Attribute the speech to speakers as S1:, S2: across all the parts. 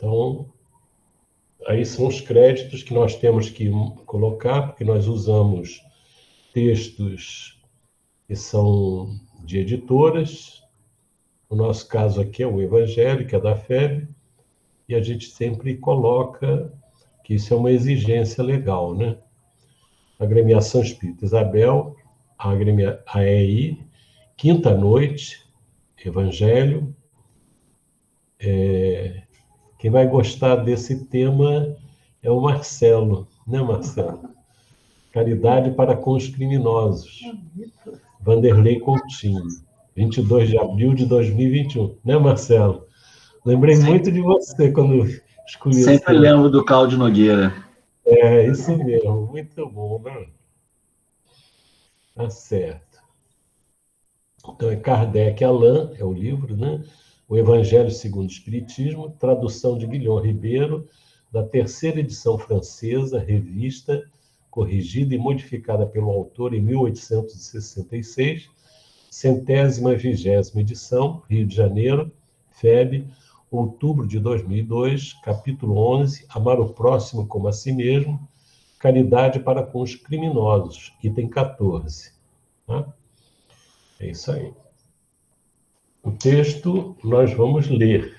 S1: Então, aí são os créditos que nós temos que colocar, porque nós usamos textos que são de editoras. No nosso caso aqui é o Evangelho, que é da FEB, e a gente sempre coloca que isso é uma exigência legal, né? Agremiação Espírita Isabel, a AEI, Quinta Noite, Evangelho. Quem vai gostar desse tema é o Marcelo, né, Marcelo? Caridade para com os criminosos. Vanderlei Coutinho, 22 de abril de 2021. Né, Marcelo? Lembrei muito de você quando escolhi esse
S2: Sempre
S1: tema.
S2: lembro do Cláudio Nogueira.
S1: É, isso mesmo. Muito bom, né? Tá certo. Então, é Kardec Alain, é o livro, né? O Evangelho segundo o Espiritismo, tradução de Guilherme Ribeiro, da terceira edição francesa, revista, corrigida e modificada pelo autor em 1866, 120ª edição, Rio de Janeiro, FEB, outubro de 2002, capítulo 11, Amar o próximo como a si mesmo, caridade para com os criminosos, item 14. Tá? É isso aí. O texto nós vamos ler.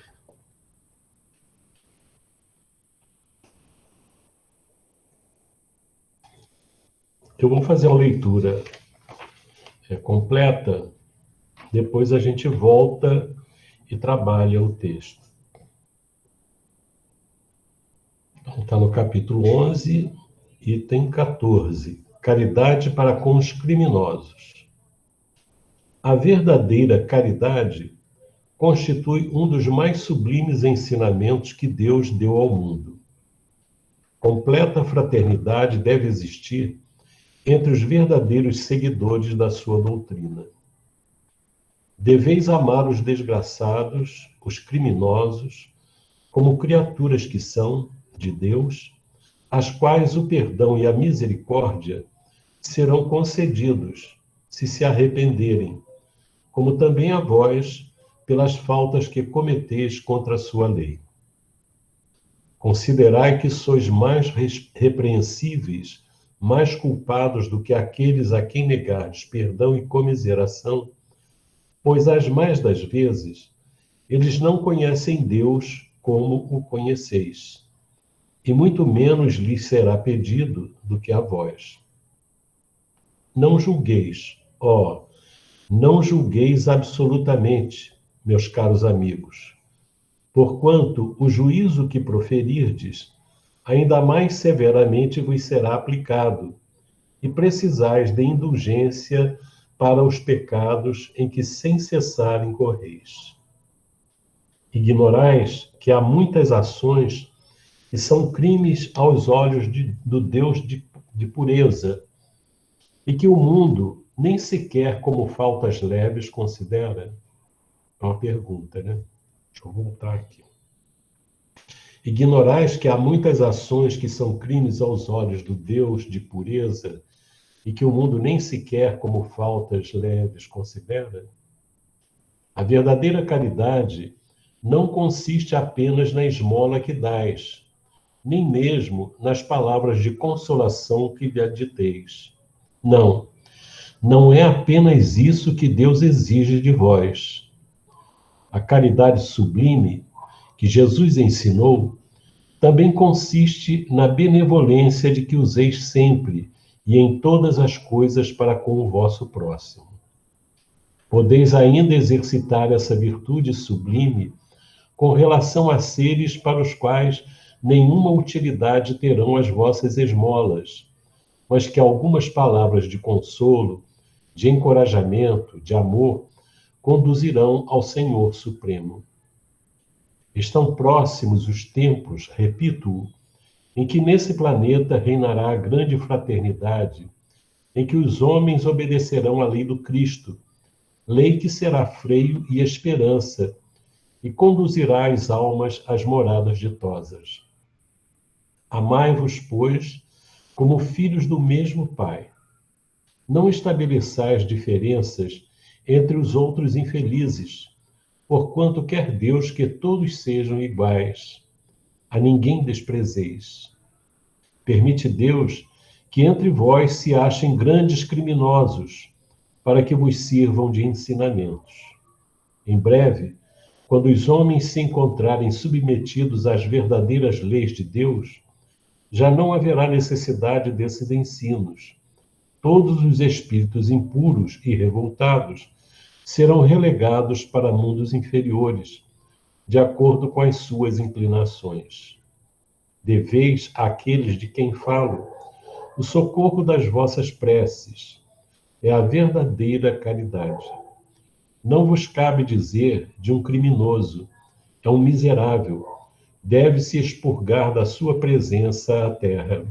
S1: Eu vou fazer uma leitura completa, depois a gente volta e trabalha o texto. Está no capítulo 11, item 14. Caridade para com os criminosos. A verdadeira caridade constitui um dos mais sublimes ensinamentos que Deus deu ao mundo. Completa fraternidade deve existir entre os verdadeiros seguidores da sua doutrina. Deveis amar os desgraçados, os criminosos, como criaturas que são, de Deus, às quais o perdão e a misericórdia serão concedidos, se se arrependerem, como também a vós, pelas faltas que cometeis contra a sua lei. Considerai que sois mais repreensíveis, mais culpados do que aqueles a quem negardes perdão e comiseração, pois as mais das vezes eles não conhecem Deus como o conheceis, e muito menos lhes será pedido do que a vós. Não julgueis, não julgueis absolutamente, meus caros amigos, porquanto o juízo que proferirdes ainda mais severamente vos será aplicado, e precisais de indulgência para os pecados em que sem cessar incorreis. Ignorais que há muitas ações que são crimes aos olhos do Deus de pureza, e que o mundo nem sequer como faltas leves considera? É uma pergunta, né? Deixa eu voltar aqui. Ignorais que há muitas ações que são crimes aos olhos do Deus de pureza e que o mundo nem sequer como faltas leves considera? A verdadeira caridade não consiste apenas na esmola que dais, nem mesmo nas palavras de consolação que lhe diteis. Não, não é apenas isso que Deus exige de vós. A caridade sublime que Jesus ensinou também consiste na benevolência de que useis sempre e em todas as coisas para com o vosso próximo. Podeis ainda exercitar essa virtude sublime com relação a seres para os quais nenhuma utilidade terão as vossas esmolas, mas que algumas palavras de consolo, de encorajamento, de amor, conduzirão ao Senhor Supremo. Estão próximos os tempos, repito-o, em que nesse planeta reinará a grande fraternidade, em que os homens obedecerão à lei do Cristo, lei que será freio e esperança, e conduzirá as almas às moradas ditosas. Amai-vos, pois, como filhos do mesmo Pai. Não estabeleçais diferenças entre os outros infelizes, porquanto quer Deus que todos sejam iguais. a ninguém desprezeis. Permite Deus que entre vós se achem grandes criminosos, para que vos sirvam de ensinamentos. Em breve, quando os homens se encontrarem submetidos às verdadeiras leis de Deus, já não haverá necessidade desses ensinos. Todos os espíritos impuros e revoltados serão relegados para mundos inferiores, de acordo com as suas inclinações. Deveis àqueles de quem falo o socorro das vossas preces. É a verdadeira caridade. Não vos cabe dizer de um criminoso, é um miserável, deve-se expurgar da sua presença à terra.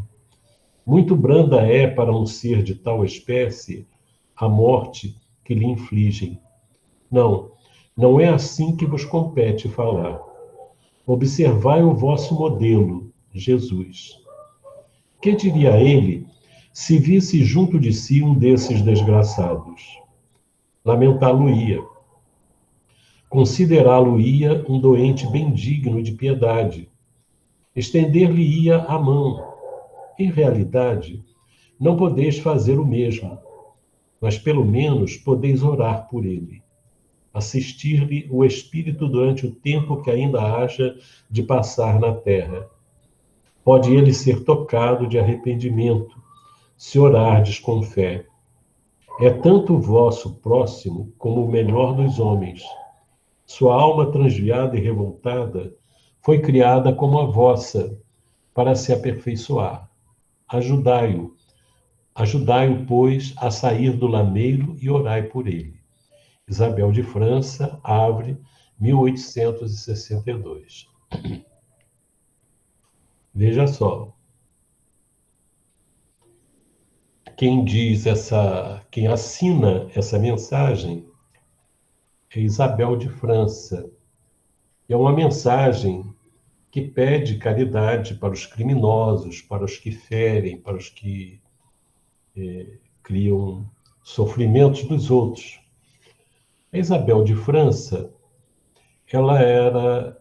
S1: Muito branda é para um ser de tal espécie a morte que lhe infligem. Não, não é assim que vos compete falar. Observai o vosso modelo, Jesus. Que diria ele se visse junto de si um desses desgraçados? Lamentá-lo-ia. Considerá-lo-ia um doente bem digno de piedade. Estender-lhe-ia a mão. Em realidade, não podeis fazer o mesmo, mas pelo menos podeis orar por ele. Assistir-lhe o espírito durante o tempo que ainda haja de passar na terra. Pode ele ser tocado de arrependimento, se orardes com fé. É tanto o vosso próximo como o melhor dos homens. Sua alma transviada e revoltada foi criada como a vossa, para se aperfeiçoar. Ajudai-o, pois, a sair do lameiro e orai por ele. Isabel de França, Havre, 1862. Veja só. Quem assina essa mensagem é Isabel de França. É uma mensagem que pede caridade para os criminosos, para os que ferem, para os que criam sofrimentos dos outros. A Isabel de França, ela era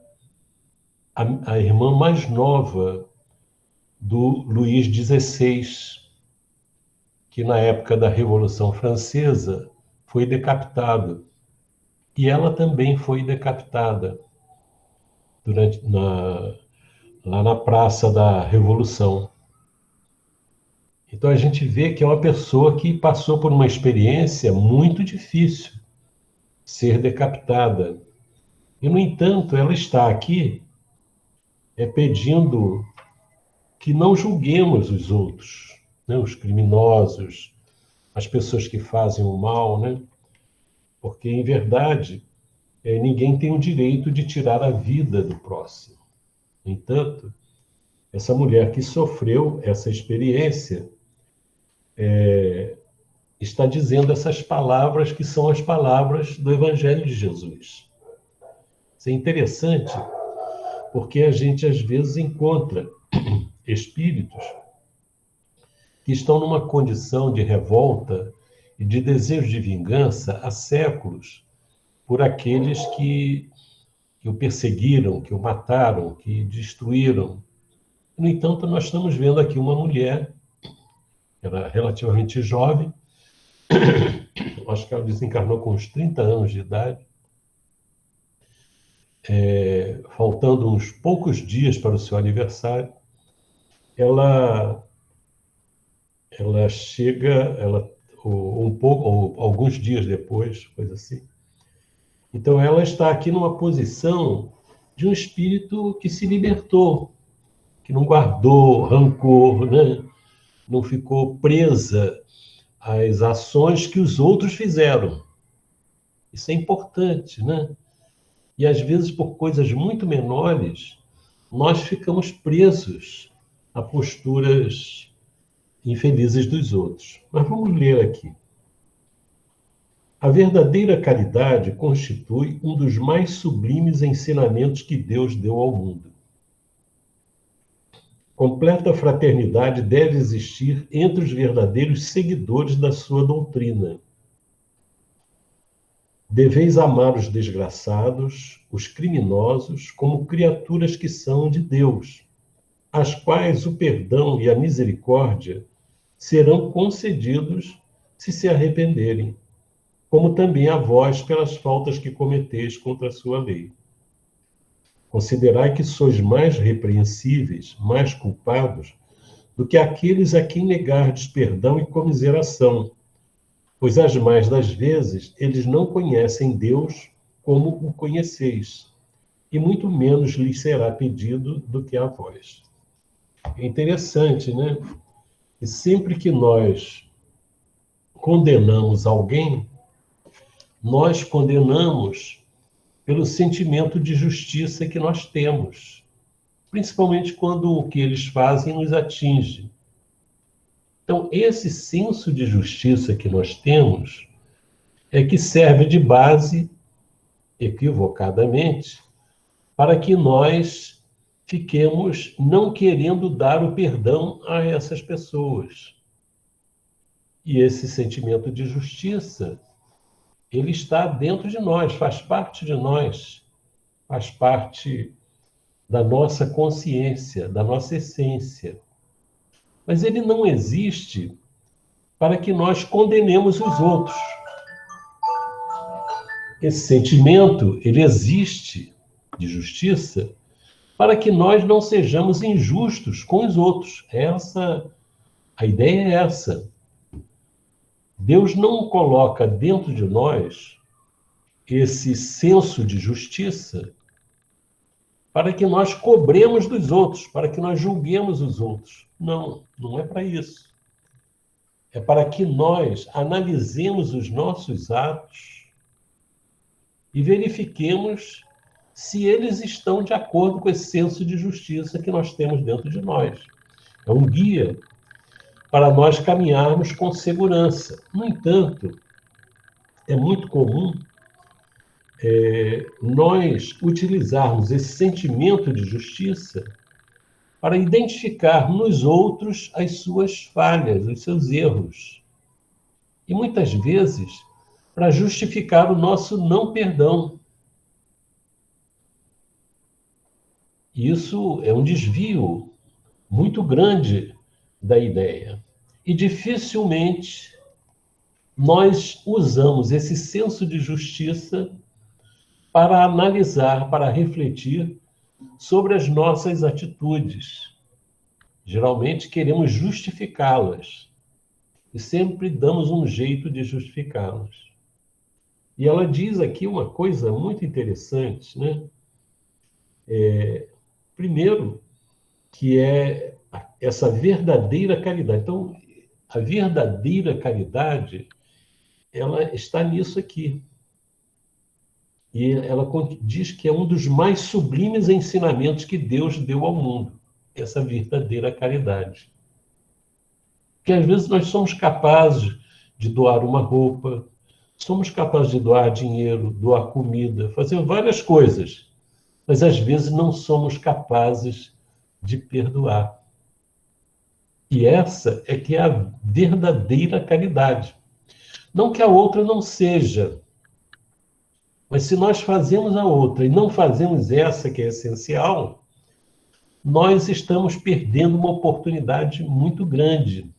S1: a irmã mais nova do Luís XVI, que na época da Revolução Francesa foi decapitado. E ela também foi decapitada lá na Praça da Revolução. Então a gente vê que é uma pessoa que passou por uma experiência muito difícil, ser decapitada. E, no entanto, ela está aqui pedindo que não julguemos os outros, né? Os criminosos, as pessoas que fazem o mal, né? Porque, em verdade, ninguém tem o direito de tirar a vida do próximo. No entanto, essa mulher que sofreu essa experiência está dizendo essas palavras que são as palavras do Evangelho de Jesus. Isso é interessante, porque a gente, às vezes, encontra espíritos que estão numa condição de revolta e de desejo de vingança há séculos por aqueles que o perseguiram, que o mataram, que destruíram. No entanto, nós estamos vendo aqui uma mulher, era relativamente jovem, acho que ela desencarnou com uns 30 anos de idade, faltando uns poucos dias para o seu aniversário, ela chega, ou alguns dias depois, coisa assim. Então, ela está aqui numa posição de um espírito que se libertou, que não guardou rancor, né? Não ficou presa às ações que os outros fizeram. Isso é importante, né? E, às vezes, por coisas muito menores, nós ficamos presos a posturas infelizes dos outros. Mas vamos ler aqui. A verdadeira caridade constitui um dos mais sublimes ensinamentos que Deus deu ao mundo. Completa fraternidade deve existir entre os verdadeiros seguidores da sua doutrina. Deveis amar os desgraçados, os criminosos, como criaturas que são de Deus, às quais o perdão e a misericórdia serão concedidos se arrependerem, como também a vós pelas faltas que cometeis contra a sua lei. Considerai que sois mais repreensíveis, mais culpados, do que aqueles a quem negardes perdão e comiseração, pois as mais das vezes eles não conhecem Deus como o conheceis, e muito menos lhes será pedido do que a vós. É interessante, né? E sempre que nós condenamos alguém, nós condenamos pelo sentimento de justiça que nós temos, principalmente quando o que eles fazem nos atinge. Então, esse senso de justiça que nós temos é que serve de base, equivocadamente, para que nós fiquemos não querendo dar o perdão a essas pessoas. E esse sentimento de justiça, ele está dentro de nós, faz parte de nós, faz parte da nossa consciência, da nossa essência. Mas ele não existe para que nós condenemos os outros. Esse sentimento, ele existe de justiça para que nós não sejamos injustos com os outros. A ideia é essa. Deus não coloca dentro de nós esse senso de justiça para que nós cobremos dos outros, para que nós julguemos os outros. Não, não é para isso. É para que nós analisemos os nossos atos e verifiquemos se eles estão de acordo com esse senso de justiça que nós temos dentro de nós. É um guia para nós caminharmos com segurança. No entanto, é muito comum nós utilizarmos esse sentimento de justiça para identificar nos outros as suas falhas, os seus erros. E muitas vezes para justificar o nosso não perdão. Isso é um desvio muito grande da ideia. E dificilmente nós usamos esse senso de justiça para analisar, para refletir sobre as nossas atitudes. Geralmente queremos justificá-las e sempre damos um jeito de justificá-las. E ela diz aqui uma coisa muito interessante, né? Primeiro, que é essa verdadeira caridade. Então, a verdadeira caridade, ela está nisso aqui. E ela diz que é um dos mais sublimes ensinamentos que Deus deu ao mundo, essa verdadeira caridade. Porque às vezes nós somos capazes de doar uma roupa, somos capazes de doar dinheiro, doar comida, fazer várias coisas, mas às vezes não somos capazes de perdoar. E essa é que é a verdadeira caridade. Não que a outra não seja, mas se nós fazemos a outra e não fazemos essa que é essencial, nós estamos perdendo uma oportunidade muito grande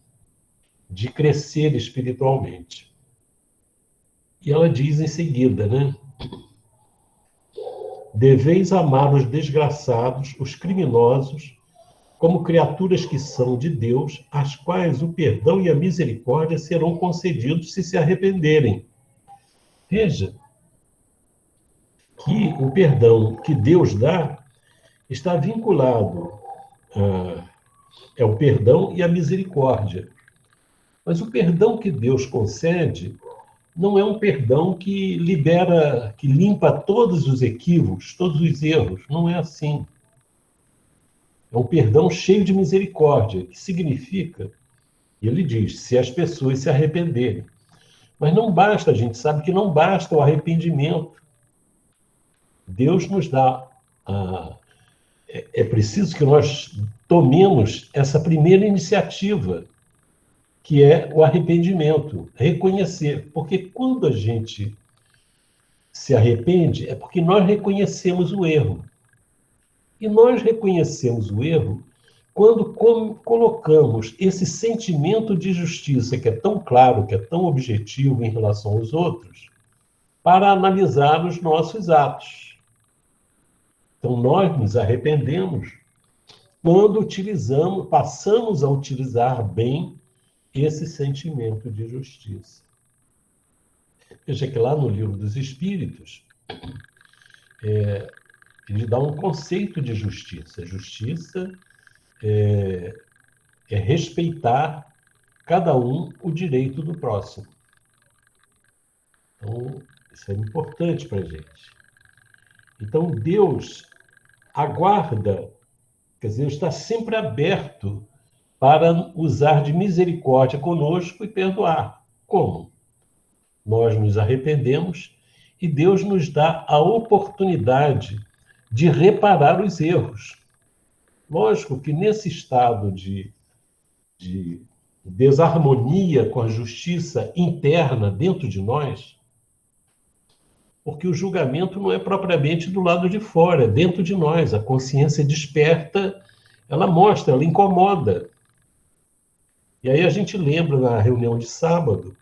S1: de crescer espiritualmente. E ela diz em seguida, né? Deveis amar os desgraçados, os criminosos, como criaturas que são de Deus, às quais o perdão e a misericórdia serão concedidos se arrependerem. Veja que o perdão que Deus dá está vinculado ao perdão e à misericórdia. Mas o perdão que Deus concede não é um perdão que libera, que limpa todos os equívocos, todos os erros. Não é assim. É um perdão cheio de misericórdia, que significa, ele diz, se as pessoas se arrependerem. Mas não basta, a gente sabe que não basta o arrependimento. Deus nos dá... É preciso que nós tomemos essa primeira iniciativa, que é o arrependimento, reconhecer. Porque quando a gente se arrepende, é porque nós reconhecemos o erro. E nós reconhecemos o erro quando colocamos esse sentimento de justiça, que é tão claro, que é tão objetivo em relação aos outros, para analisar os nossos atos. Então, nós nos arrependemos quando passamos a utilizar bem esse sentimento de justiça. Veja que lá no Livro dos Espíritos, ele dá um conceito de justiça. Justiça é respeitar cada um o direito do próximo. Então, isso é importante para a gente. Então, Deus aguarda, quer dizer, está sempre aberto para usar de misericórdia conosco e perdoar. Como? Nós nos arrependemos e Deus nos dá a oportunidade de reparar os erros. Lógico que nesse estado de desarmonia com a justiça interna dentro de nós, porque o julgamento não é propriamente do lado de fora, é dentro de nós. A consciência desperta, ela mostra, ela incomoda. E aí a gente lembra na reunião de sábado,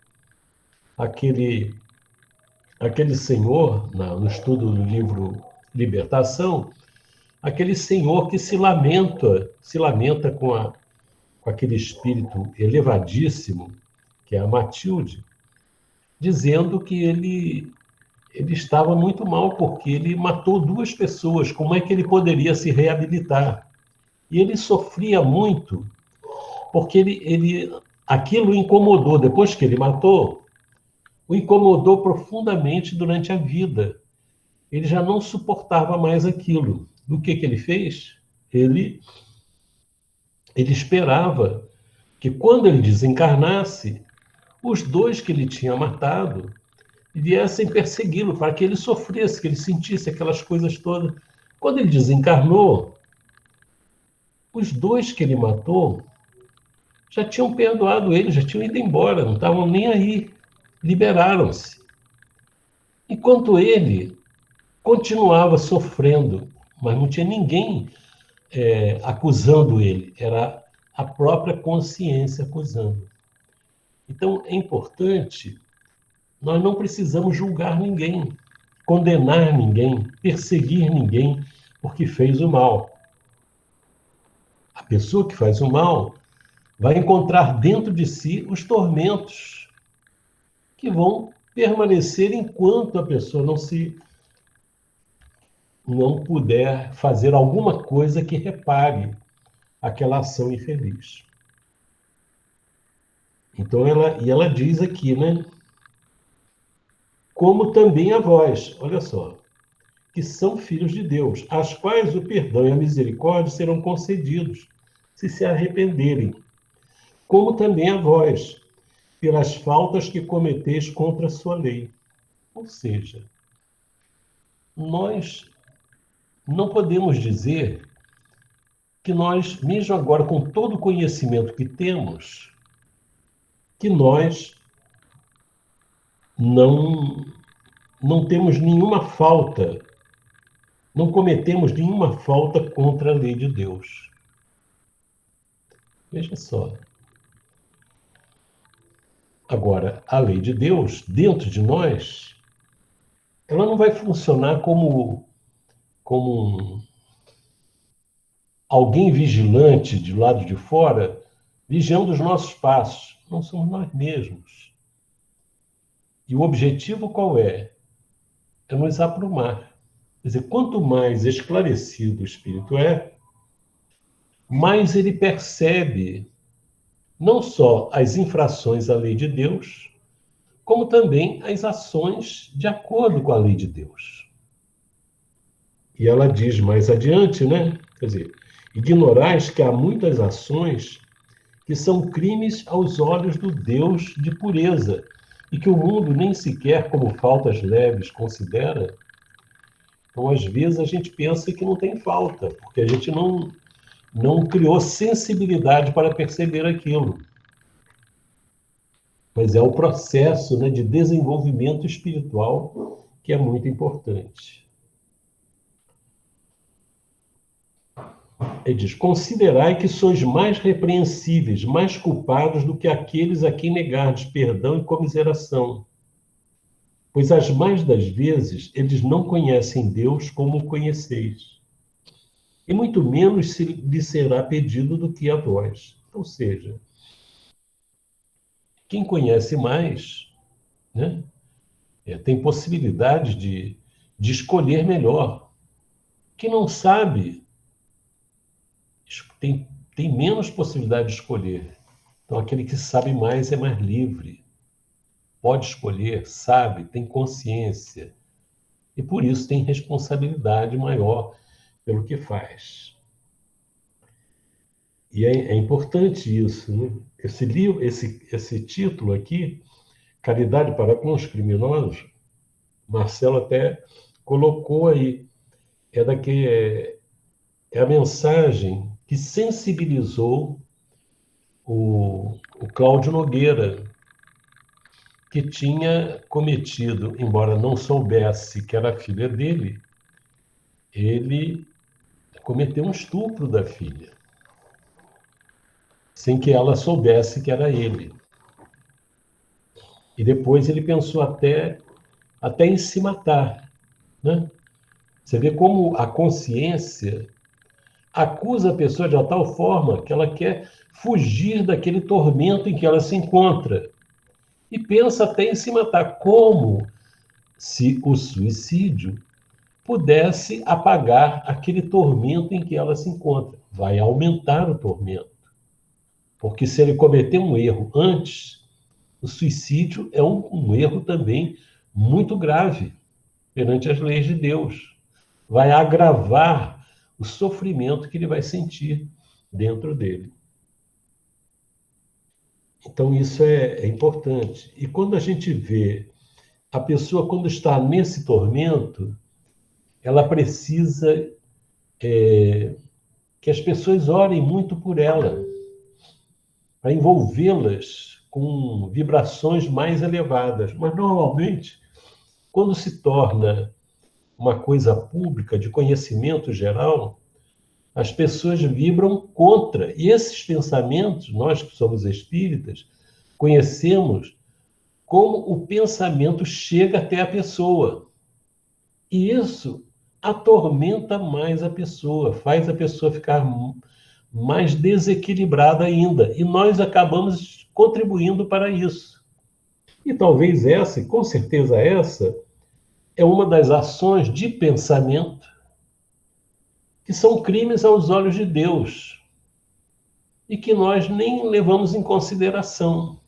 S1: aquele senhor, no estudo do livro Libertação, aquele senhor que se lamenta com aquele espírito elevadíssimo, que é a Matilde, dizendo que ele estava muito mal porque ele matou 2 pessoas, como é que ele poderia se reabilitar? E ele sofria muito porque aquilo o incomodou, depois que ele matou, o incomodou profundamente durante a vida. Ele já não suportava mais aquilo. O que ele fez? Ele esperava que quando ele desencarnasse, os 2 que ele tinha matado viessem persegui-lo, para que ele sofresse, que ele sentisse aquelas coisas todas. Quando ele desencarnou, os 2 que ele matou já tinham perdoado ele, já tinham ido embora, não estavam nem aí, liberaram-se. Enquanto ele continuava sofrendo, mas não tinha ninguém acusando ele, era a própria consciência acusando. Então, é importante, nós não precisamos julgar ninguém, condenar ninguém, perseguir ninguém porque fez o mal. A pessoa que faz o mal vai encontrar dentro de si os tormentos que vão permanecer enquanto a pessoa não puder fazer alguma coisa que repare aquela ação infeliz. Então, ela diz aqui, né? Como também a vós, olha só, que são filhos de Deus, às quais o perdão e a misericórdia serão concedidos, se arrependerem. Como também a vós, pelas faltas que cometeis contra a sua lei. Ou seja, nós não podemos dizer que nós, mesmo agora com todo o conhecimento que temos, que nós não temos nenhuma falta, não cometemos nenhuma falta contra a lei de Deus. Veja só. Agora, a lei de Deus, dentro de nós, ela não vai funcionar como alguém vigilante de lado de fora, vigiando os nossos passos. Não somos nós mesmos. E o objetivo qual é? É nos aprumar. Quer dizer, quanto mais esclarecido o espírito é, mais ele percebe não só as infrações à lei de Deus, como também as ações de acordo com a lei de Deus. E ela diz mais adiante, né? Quer dizer, ignorais que há muitas ações que são crimes aos olhos do Deus de pureza, e que o mundo nem sequer como faltas leves considera. Então, às vezes, a gente pensa que não tem falta, porque a gente não criou sensibilidade para perceber aquilo. Mas é o processo, né, de desenvolvimento espiritual que é muito importante. Ele diz: considerai que sois mais repreensíveis, mais culpados do que aqueles a quem negardes perdão e comiseração. Pois as mais das vezes eles não conhecem Deus como o conheceis. E muito menos lhe será pedido do que a vós. Ou seja, quem conhece mais, né, tem possibilidade de escolher melhor. Quem não sabe, tem menos possibilidade de escolher. Então, aquele que sabe mais é mais livre. Pode escolher, sabe, tem consciência. E por isso tem responsabilidade maior pelo que faz. E é importante isso, né? Esse livro, esse título aqui, Caridade para com os Criminosos, Marcelo até colocou aí, é a mensagem que sensibilizou o Cláudio Nogueira, que tinha cometido, embora não soubesse que era a filha dele, ele cometeu um estupro da filha, sem que ela soubesse que era ele. E depois ele pensou até em se matar, né? Você vê como a consciência acusa a pessoa de tal forma que ela quer fugir daquele tormento em que ela se encontra. E pensa até em se matar, como se o suicídio pudesse apagar aquele tormento em que ela se encontra. Vai aumentar o tormento. Porque se ele cometer um erro antes, o suicídio é um erro também muito grave perante as leis de Deus. Vai agravar o sofrimento que ele vai sentir dentro dele. Então, isso é importante. E quando a gente vê a pessoa, quando está nesse tormento, ela precisa que as pessoas orem muito por ela, para envolvê-las com vibrações mais elevadas. Mas, normalmente, quando se torna uma coisa pública, de conhecimento geral, as pessoas vibram contra. E esses pensamentos, nós que somos espíritas, conhecemos como o pensamento chega até a pessoa. E isso atormenta mais a pessoa, faz a pessoa ficar mais desequilibrada ainda. E nós acabamos contribuindo para isso. E talvez essa, e com certeza essa, é uma das ações de pensamento que são crimes aos olhos de Deus e que nós nem levamos em consideração.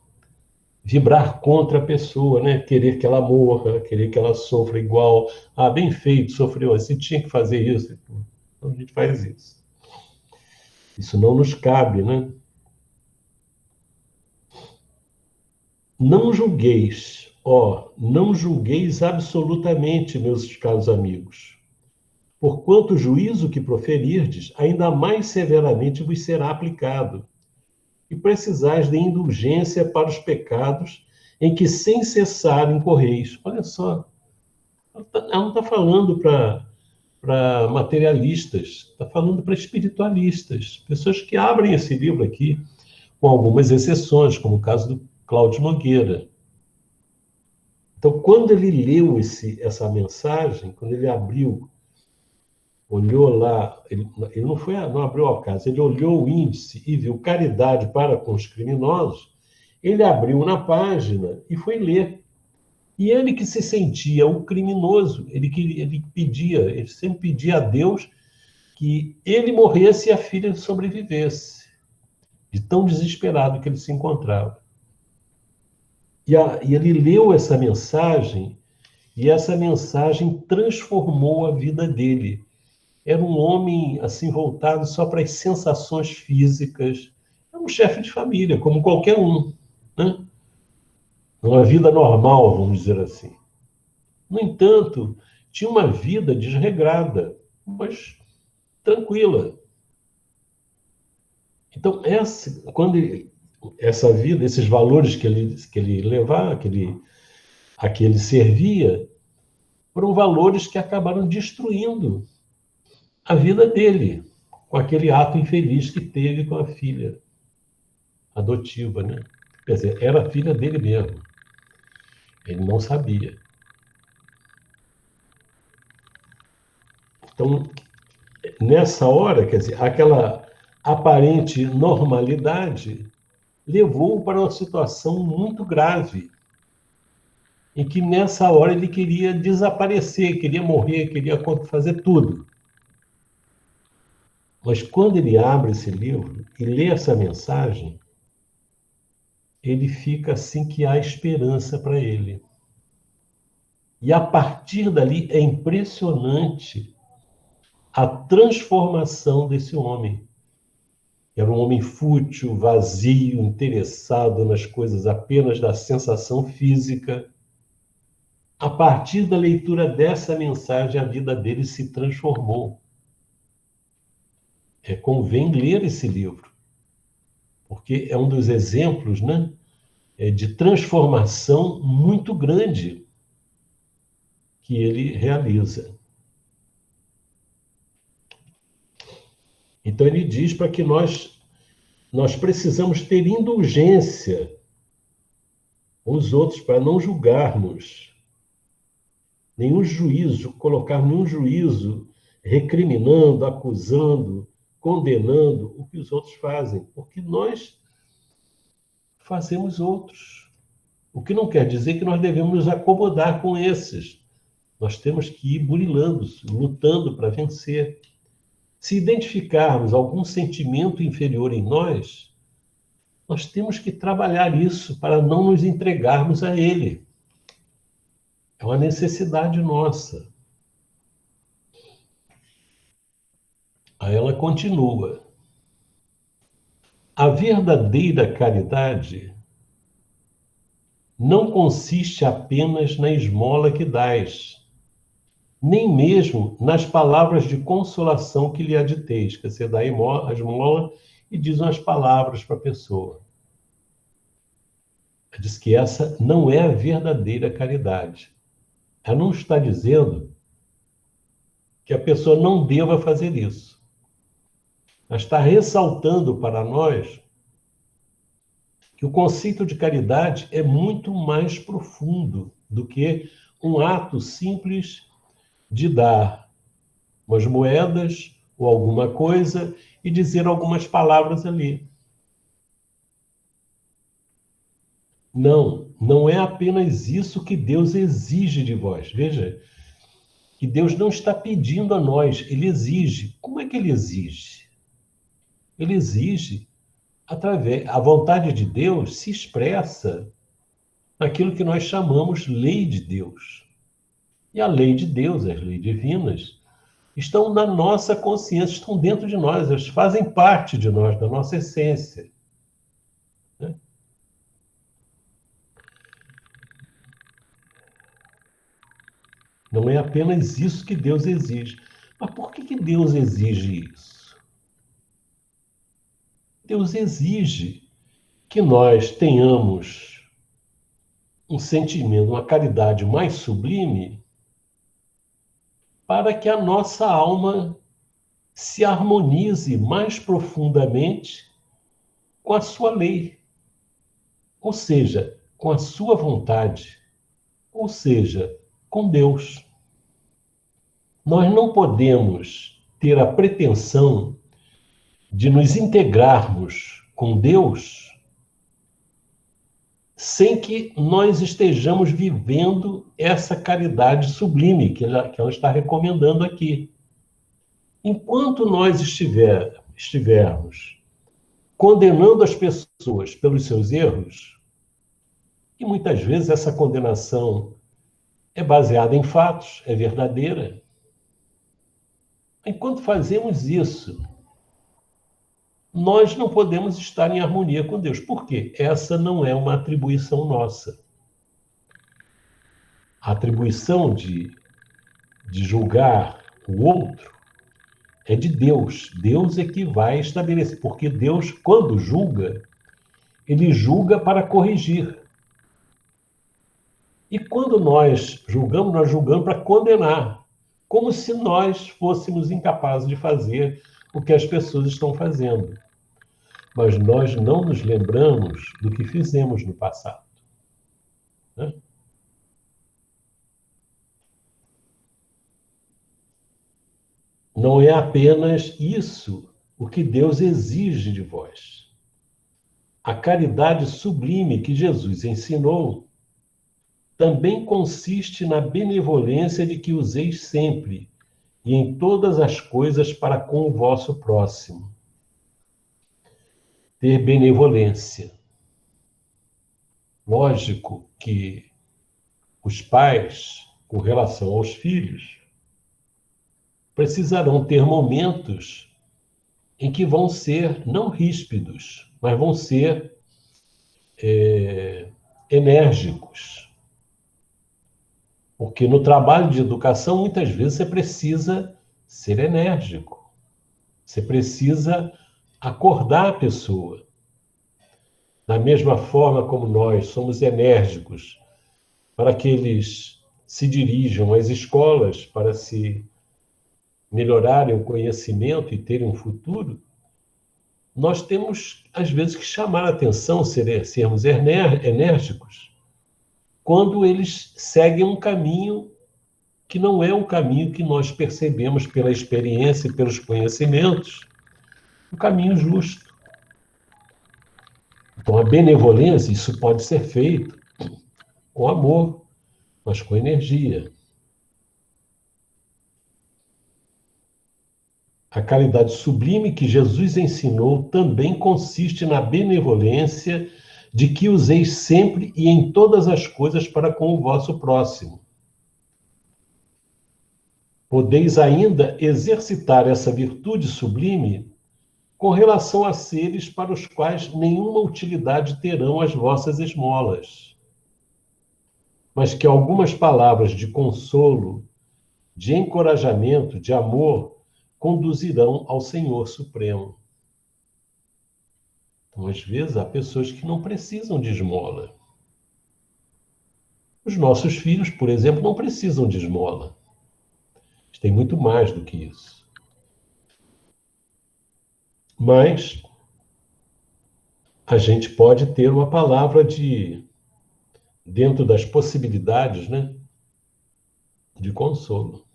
S1: Vibrar contra a pessoa, né? Querer que ela morra, querer que ela sofra igual. Ah, bem feito, sofreu assim, tinha que fazer isso. Então a gente faz isso. Isso não nos cabe, né? Não julgueis, não julgueis absolutamente, meus caros amigos. Porquanto o juízo que proferirdes, ainda mais severamente vos será aplicado. E precisais de indulgência para os pecados em que sem cessar incorreis. Olha só, ela não está falando para materialistas, está falando para espiritualistas, pessoas que abrem esse livro aqui, com algumas exceções, como o caso do Cláudio Nogueira. Então, quando ele leu essa mensagem, quando ele abriu, olhou lá, ele não abriu ao caso, ele olhou o índice e viu caridade para com os criminosos, ele abriu na página e foi ler. E ele que se sentia o criminoso, ele sempre pedia a Deus que ele morresse e a filha sobrevivesse, de tão desesperado que ele se encontrava. E ele leu essa mensagem, e essa mensagem transformou a vida dele. Era um homem assim voltado só para as sensações físicas. Era um chefe de família, como qualquer um, né? Uma vida normal, vamos dizer assim. No entanto, tinha uma vida desregrada, mas tranquila. Então, essa vida, esses valores que ele levava, a que ele servia, foram valores que acabaram destruindo a vida dele, com aquele ato infeliz que teve com a filha adotiva, né? Quer dizer, era a filha dele mesmo. Ele não sabia. Então, nessa hora, quer dizer, aquela aparente normalidade levou-o para uma situação muito grave, em que nessa hora ele queria desaparecer, queria morrer, queria fazer tudo. Mas quando ele abre esse livro e lê essa mensagem, ele fica assim que há esperança para ele. E a partir dali é impressionante a transformação desse homem. Era um homem fútil, vazio, interessado nas coisas apenas da sensação física. A partir da leitura dessa mensagem, a vida dele se transformou. Convém ler esse livro, porque é um dos exemplos, né, de transformação muito grande que ele realiza. Então ele diz para que nós precisamos ter indulgência com os outros para não julgarmos nenhum juízo, colocar nenhum juízo recriminando, acusando, condenando o que os outros fazem, porque nós fazemos outros. O que não quer dizer que nós devemos nos acomodar com esses. Nós temos que ir burilando, lutando para vencer. Se identificarmos algum sentimento inferior em nós, nós temos que trabalhar isso para não nos entregarmos a ele. É uma necessidade nossa. Aí ela continua. A verdadeira caridade não consiste apenas na esmola que dás, nem mesmo nas palavras de consolação que lhe aditeis, que você dá a esmola e diz umas palavras para a pessoa. Ela diz que essa não é a verdadeira caridade. Ela não está dizendo que a pessoa não deva fazer isso. Ela está ressaltando para nós que o conceito de caridade é muito mais profundo do que um ato simples de dar umas moedas ou alguma coisa e dizer algumas palavras ali. Não, não é apenas isso que Deus exige de vós. Veja, que Deus não está pedindo a nós, ele exige. Como é que ele exige? Ele exige através... A vontade de Deus se expressa naquilo que nós chamamos lei de Deus. E a lei de Deus, as leis divinas, estão na nossa consciência, estão dentro de nós, elas fazem parte de nós, da nossa essência. Né? Não é apenas isso que Deus exige. Mas por que Deus exige isso? Deus exige que nós tenhamos um sentimento, uma caridade mais sublime, para que a nossa alma se harmonize mais profundamente com a sua lei, ou seja, com a sua vontade, ou seja, com Deus. Nós não podemos ter a pretensão de nos integrarmos com Deus sem que nós estejamos vivendo essa caridade sublime que ela está recomendando aqui. Enquanto nós estivermos condenando as pessoas pelos seus erros, e muitas vezes essa condenação é baseada em fatos, é verdadeira, enquanto fazemos isso, nós não podemos estar em harmonia com Deus. Por quê? Essa não é uma atribuição nossa. A atribuição de julgar o outro é de Deus. Deus é que vai estabelecer. Porque Deus, quando julga, ele julga para corrigir. E quando nós julgamos para condenar, como se nós fôssemos incapazes de fazer o que as pessoas estão fazendo. Mas nós não nos lembramos do que fizemos no passado, né? Não é apenas isso o que Deus exige de vós. A caridade sublime que Jesus ensinou também consiste na benevolência de que useis sempre e em todas as coisas para com o vosso próximo. Ter benevolência. Lógico que os pais, com relação aos filhos, precisarão ter momentos em que vão ser não ríspidos, mas vão ser enérgicos. Porque no trabalho de educação, muitas vezes, você precisa ser enérgico. Você precisa acordar a pessoa. Da mesma forma como nós somos enérgicos para que eles se dirijam às escolas para se melhorarem o conhecimento e terem um futuro, nós temos, às vezes, que chamar a atenção, sermos enérgicos, quando eles seguem um caminho que não é o caminho que nós percebemos pela experiência e pelos conhecimentos, um caminho justo. Então, a benevolência, isso pode ser feito com amor, mas com energia. A caridade sublime que Jesus ensinou também consiste na benevolência de que useis sempre e em todas as coisas para com o vosso próximo. Podeis ainda exercitar essa virtude sublime com relação a seres para os quais nenhuma utilidade terão as vossas esmolas, mas que algumas palavras de consolo, de encorajamento, de amor, conduzirão ao Senhor Supremo. Então, às vezes, há pessoas que não precisam de esmola. Os nossos filhos, por exemplo, não precisam de esmola. Eles têm muito mais do que isso. Mas a gente pode ter uma palavra dentro das possibilidades, né, de consolo,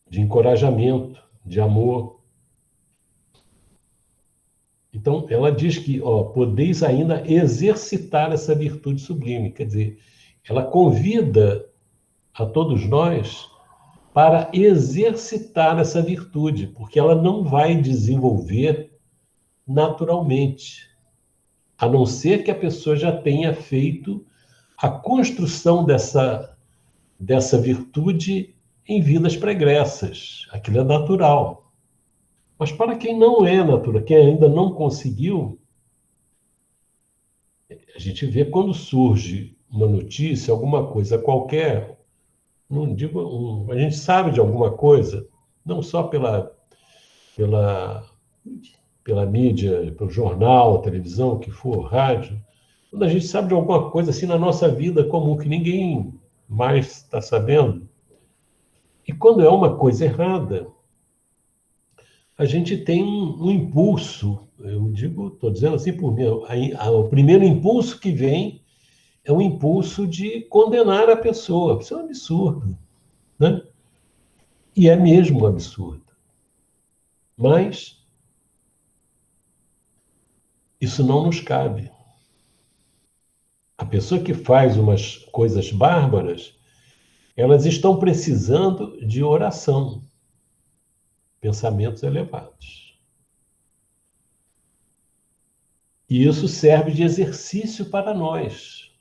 S1: de encorajamento, de amor. Então, ela diz que, podeis ainda exercitar essa virtude sublime. Quer dizer, ela convida a todos nós para exercitar essa virtude, porque ela não vai desenvolver naturalmente, a não ser que a pessoa já tenha feito a construção dessa virtude em vidas pregressas. Aquilo é natural. Mas para quem não é natural, quem ainda não conseguiu, a gente vê quando surge uma notícia, alguma coisa qualquer, não digo, a gente sabe de alguma coisa, não só pela mídia, pelo jornal, televisão, o que for, rádio, quando a gente sabe de alguma coisa assim na nossa vida comum que ninguém mais está sabendo, e quando é uma coisa errada, a gente tem um impulso, estou dizendo assim por mim, o primeiro impulso que vem é um impulso de condenar a pessoa. Isso é um absurdo, né? E é mesmo um absurdo. Mas isso não nos cabe. A pessoa que faz umas coisas bárbaras, elas estão precisando de oração, pensamentos elevados. E isso serve de exercício para nós.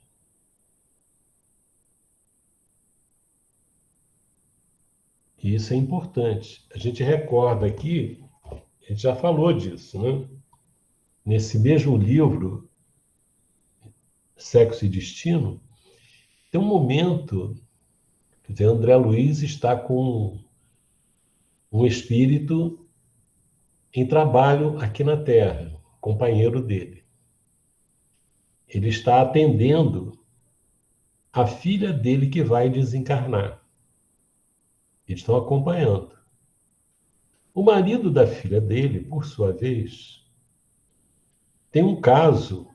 S1: E isso é importante. A gente recorda aqui, a gente já falou disso, né? Nesse mesmo livro, Sexo e Destino, tem um momento que André Luiz está com um espírito em trabalho aqui na Terra, companheiro dele. Ele está atendendo a filha dele que vai desencarnar. Eles estão acompanhando. O marido da filha dele, por sua vez, tem um caso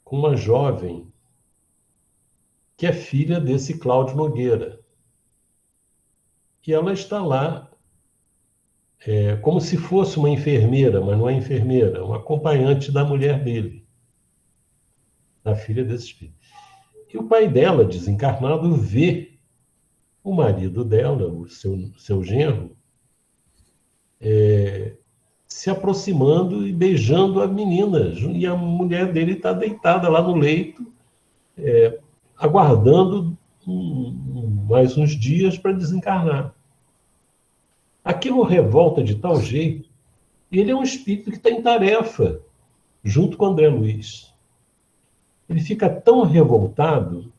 S1: com uma jovem que é filha desse Cláudio Nogueira. E ela está lá como se fosse uma enfermeira, mas não é enfermeira, uma acompanhante da mulher dele, da filha desse filho. E o pai dela, desencarnado, vê o marido dela, o seu genro, se aproximando e beijando a menina. E a mulher dele está deitada lá no leito, aguardando mais uns dias para desencarnar. Aquilo revolta de tal jeito, e ele é um espírito que está em tarefa, junto com André Luiz. Ele fica tão revoltado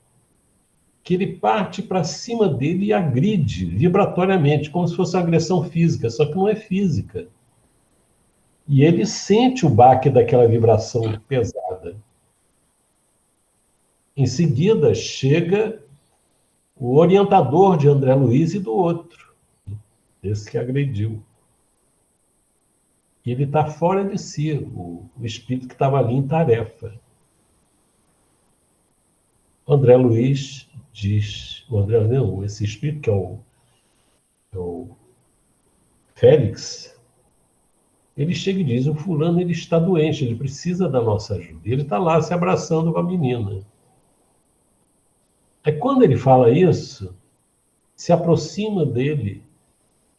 S1: que ele parte para cima dele e agride vibratoriamente, como se fosse uma agressão física, só que não é física. E ele sente o baque daquela vibração pesada. Em seguida, chega o orientador de André Luiz e do outro, esse que agrediu. E ele está fora de si, o espírito que estava ali em tarefa. O André Luiz diz, esse espírito que é o Félix, ele chega e diz, o fulano ele está doente, ele precisa da nossa ajuda. Ele está lá se abraçando com a menina. Aí quando ele fala isso, se aproxima dele,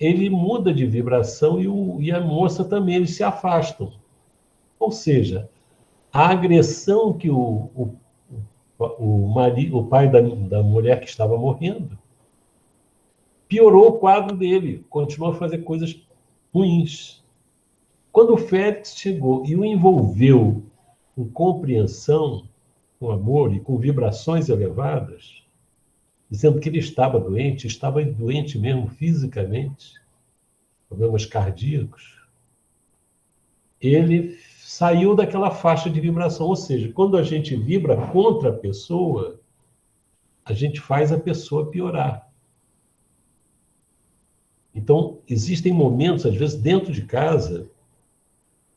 S1: ele muda de vibração e a moça também, eles se afastam. Ou seja, a agressão que o pai da mulher que estava morrendo piorou o quadro dele, continuou a fazer coisas ruins. Quando o Félix chegou e o envolveu com compreensão, com amor e com vibrações elevadas, dizendo que ele estava doente mesmo fisicamente, problemas cardíacos, ele saiu daquela faixa de vibração. Ou seja, quando a gente vibra contra a pessoa, a gente faz a pessoa piorar. Então, existem momentos, às vezes, dentro de casa,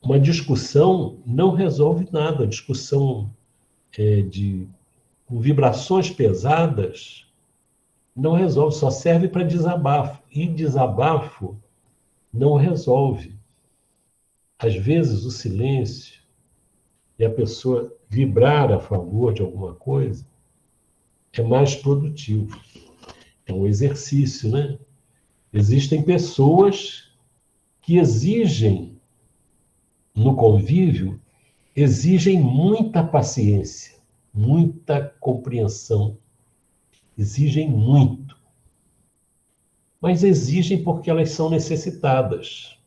S1: uma discussão não resolve nada. A discussão com vibrações pesadas não resolve, só serve para desabafo. E desabafo não resolve. Às vezes, o silêncio e a pessoa vibrar a favor de alguma coisa é mais produtivo. É um exercício, né? Existem pessoas que exigem, no convívio, exigem muita paciência, muita compreensão, exigem muito. Mas exigem porque elas são necessitadas.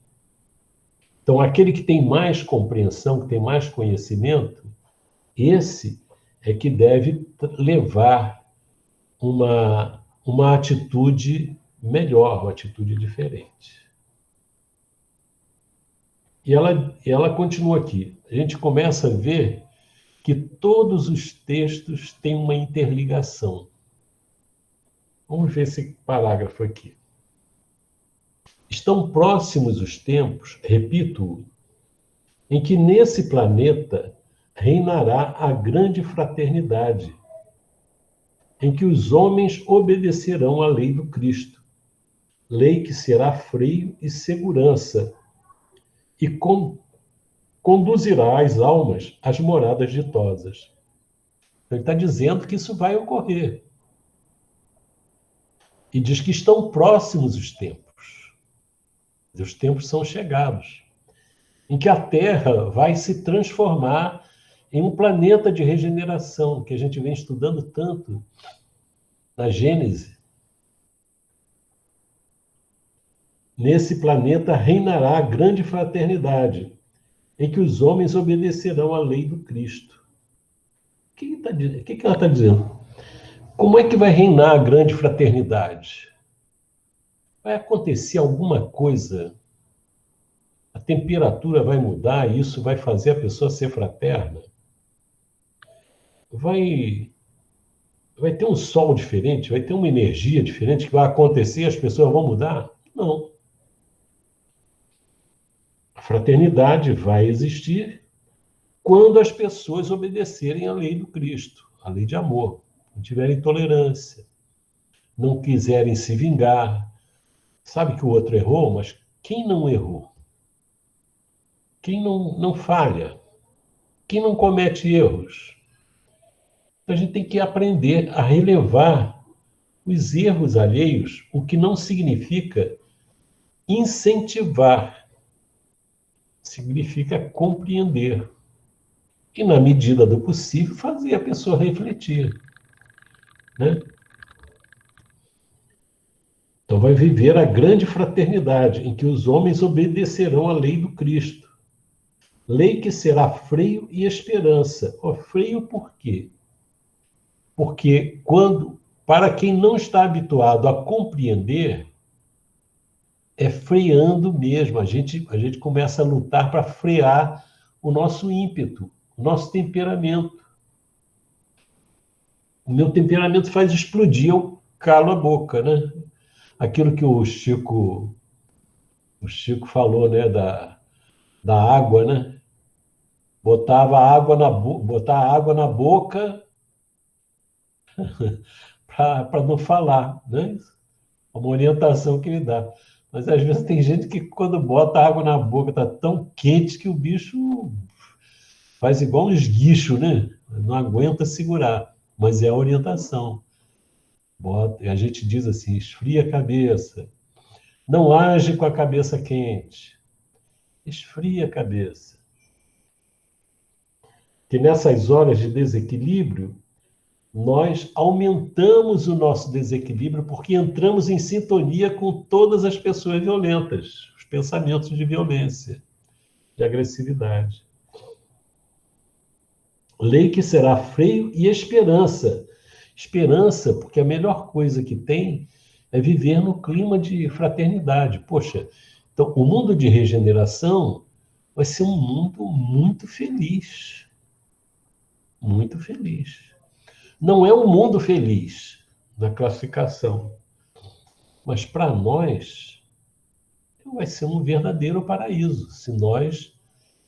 S1: Então, aquele que tem mais compreensão, que tem mais conhecimento, esse é que deve levar uma atitude melhor, uma atitude diferente. E ela continua aqui. A gente começa a ver que todos os textos têm uma interligação. Vamos ver esse parágrafo aqui. Estão próximos os tempos, repito, em que nesse planeta reinará a grande fraternidade, em que os homens obedecerão à lei do Cristo, lei que será freio e segurança, e conduzirá as almas às moradas ditosas. Então, ele está dizendo que isso vai ocorrer. E diz que estão próximos os tempos. Os tempos são chegados, em que a Terra vai se transformar em um planeta de regeneração, que a gente vem estudando tanto na Gênese. Nesse planeta reinará a grande fraternidade, em que os homens obedecerão à lei do Cristo. O que ela está dizendo? Como é que vai reinar a grande fraternidade? Vai acontecer alguma coisa? A temperatura vai mudar e isso vai fazer a pessoa ser fraterna? Vai vai ter um sol diferente, vai ter uma energia diferente que vai acontecer, as pessoas vão mudar? Não. A fraternidade vai existir quando as pessoas obedecerem à lei do Cristo, a lei de amor, não tiverem tolerância, não quiserem se vingar. Sabe que o outro errou, mas quem não errou? Quem não falha? Quem não comete erros? Então, a gente tem que aprender a relevar os erros alheios, o que não significa incentivar, significa compreender. E, na medida do possível, fazer a pessoa refletir, né? Então, vai viver a grande fraternidade, em que os homens obedecerão à lei do Cristo. Lei que será freio e esperança. Freio por quê? Porque para quem não está habituado a compreender, é freando mesmo. A gente começa a lutar para frear o nosso ímpeto, o nosso temperamento. O meu temperamento faz explodir, eu calo a boca, né? Aquilo que o Chico falou, né, da água, né? Botar água na boca para não falar, né? Uma orientação que ele dá. Mas às vezes tem gente que quando bota água na boca está tão quente que o bicho faz igual um esguicho, né? Não aguenta segurar, mas é a orientação. A gente diz assim, esfria a cabeça. Não age com a cabeça quente. Esfria a cabeça. Que nessas horas de desequilíbrio, nós aumentamos o nosso desequilíbrio porque entramos em sintonia com todas as pessoas violentas, os pensamentos de violência, de agressividade. Lei que será freio e esperança. Esperança, porque a melhor coisa que tem é viver no clima de fraternidade. Poxa, então o mundo de regeneração vai ser um mundo muito feliz. Muito feliz. Não é um mundo feliz na classificação, mas para nós vai ser um verdadeiro paraíso, se nós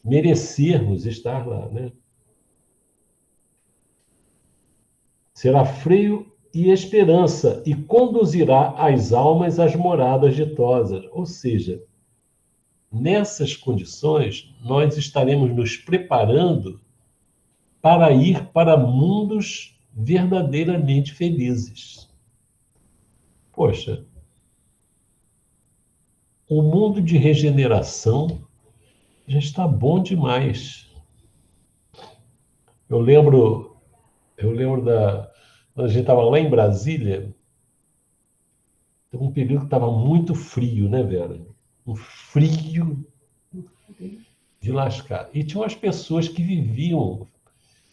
S1: merecermos estar lá, né? Será freio e esperança e conduzirá as almas às moradas ditosas. Ou seja, nessas condições, nós estaremos nos preparando para ir para mundos verdadeiramente felizes. Poxa, o mundo de regeneração já está bom demais. Eu lembro quando a gente estava lá em Brasília, teve um período que estava muito frio, né, Vera? Um frio de lascar. E tinha umas pessoas que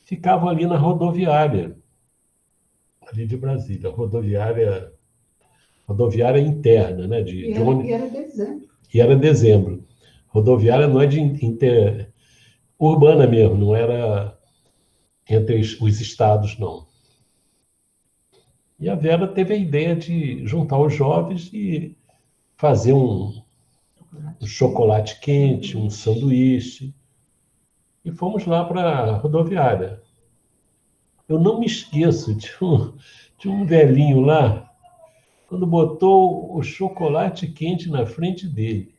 S1: ficavam ali na rodoviária, ali de Brasília, rodoviária interna, né?
S2: E era dezembro.
S1: E era dezembro. Rodoviária não é urbana mesmo, não era entre os estados, não. E a Vera teve a ideia de juntar os jovens e fazer um chocolate quente, um sanduíche. E fomos lá para a rodoviária. Eu não me esqueço de um velhinho lá, quando botou o chocolate quente na frente dele,